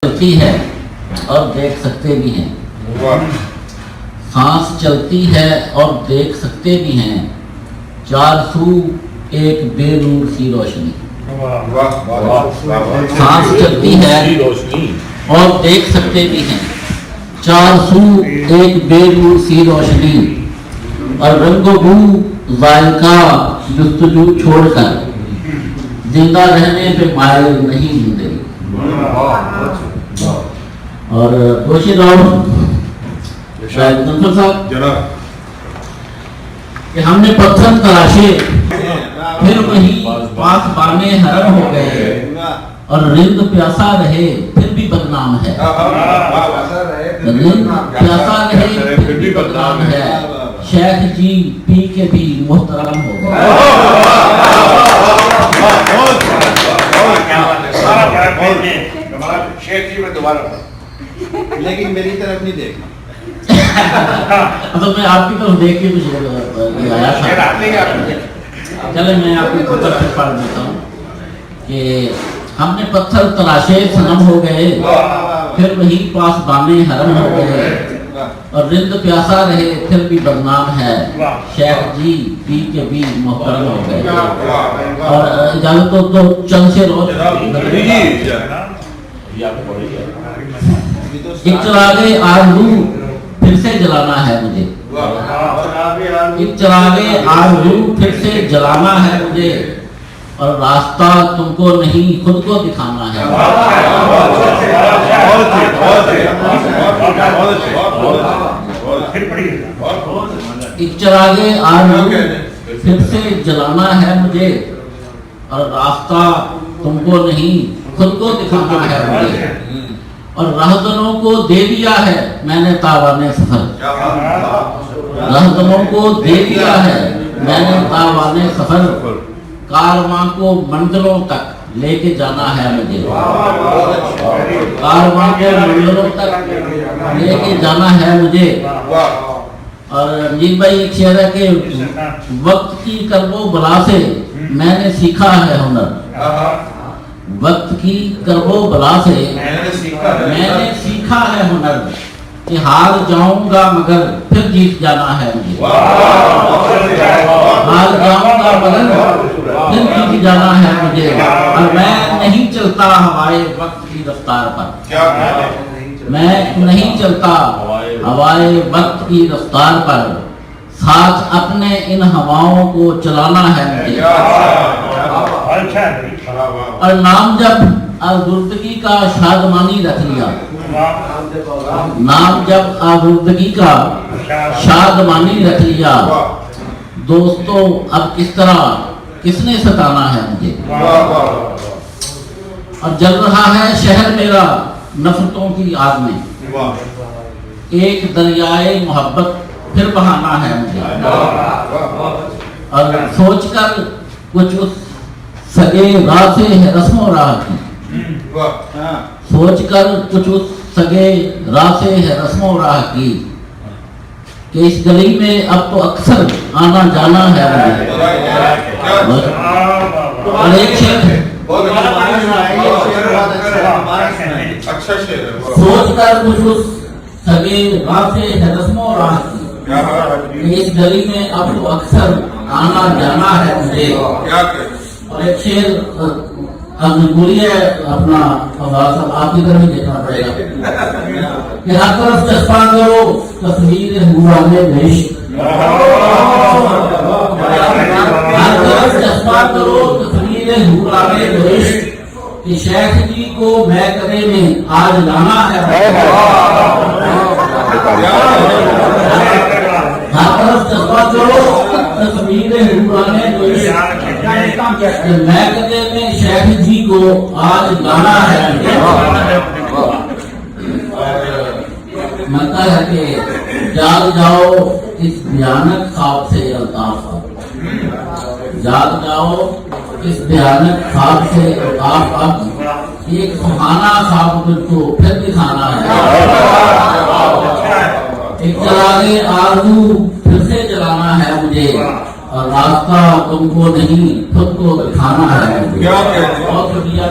चलती है और देख सकते भी हैं। सांस चलती है और देख सकते भी हैं। चार सू एक बेनूर सी रोशनी। सांस चलती है और देख सकते भी हैं। चार सू एक बेनूर सी रोशनी और रंगोबू जायका जुस्तजू छोड़कर जिंदा रहने पे मायल नहीं जिंदगी। और दोषी राव साहब कि हमने पत्थर तराशे फिर वही पास बाने हरम हो गए और रिंद प्यासा रहे फिर भी बदनाम है। रिंद प्यासा रहे फिर भी बदनाम है। शेख जी पी के भी मोहतरम हो गए। शेख जी में दोबारा लेकिन मेरी तरफ नहीं देखना। तो मैं आपकी तरफ देख के कुछ आया था। चले मैं आपकी खबर से पढ़ देता हूँ कि हमने पत्थर तराशे सनम हो गए फिर वही पास बाने हरम हो गए और रिंद प्यासा रहे फिर भी बदनाम है। शेख जी पी के भी मोहतरम हो गए। और इजाजत तो चंद से रोज एक चरागे आरज़ू फिर से जलाना है मुझे। एक चरागे आरज़ू फिर से जलाना है मुझे और रास्ता तुमको नहीं खुद को दिखाना है। एक चरागे आरज़ू फिर से जलाना है मुझे और रास्ता तुमको नहीं खुद को दिखाना है मुझे। और राहदनों को दे दिया है मैंने तावाने सफर। राहदनों को दे दिया है मैंने तावाने सफर। कारवां को मंजिलों तक लेके जाना है मुझे। कारवां को मंजिलों तक लेके जाना है मुझे। और रंजीत भाई एक शेर है कि वक्त की करबो बला से मैंने सीखा है हुनर। वक्त की करबो बला से मैंने सीखा है हुनर कि हार जाऊंगा मगर फिर जीत जाना है मुझे। हार जाऊंगा मगर फिर जीत जाना है मुझे। और मैं नहीं चलता हवाए वक्त की रफ्तार पर। मैं नहीं चलता हवाए वक्त की रफ्तार पर। साथ अपने इन हवाओं को चलाना है मुझे। और नाम जब आज़ुर्दगी का शादमानी रख लिया। नाम जब आज़ुर्दगी का शादमानी रख लिया। दोस्तों अब किस तरह किसने सताना है मुझे। और जल रहा है शहर मेरा नफरतों की आग में। एक दरियाए मोहब्बत फिर बहाना है मुझे। और सोचकर कुछ उस सगे राह से है रस्मों राह की। सोचकर कुछ उस सगे राह से है रस्मों राह की कि इस गली में अब तो अक्सर आना जाना है मुझे। और एक शेर सोचकर कुछ उस सगे राह से है रस्मों राह की इस गली में अब तो अक्सर आना जाना है मुझे। और एक शेर बोलिए अपना आपकी तरफ ही देखना पड़ेगा कि हर तरफ चस्पा करो तस्वीर हुआ में देश। हर तरफ चस्पा करो तस्वीर हुआ में देश कि शेख जी को मैं करे में आज लाना है। हर तरफ चस्पा करो तस्वीर हुआ में देश मैं कदे में शेख जी को आज गाना है। मतलब है कि जाग जाओ इस भयानक ख्वाब से अल्ताफ। जाग जाओ इस भयानक ख्वाब से अल्ताफ। अब एक सुहाना ख्वाब तुझको फिर दिखाना है। एक चरागे आरज़ू फिर से जलाना है मुझे और रास्ता तुमको नहीं खुद को दिखाना है। बहुत शुक्रिया।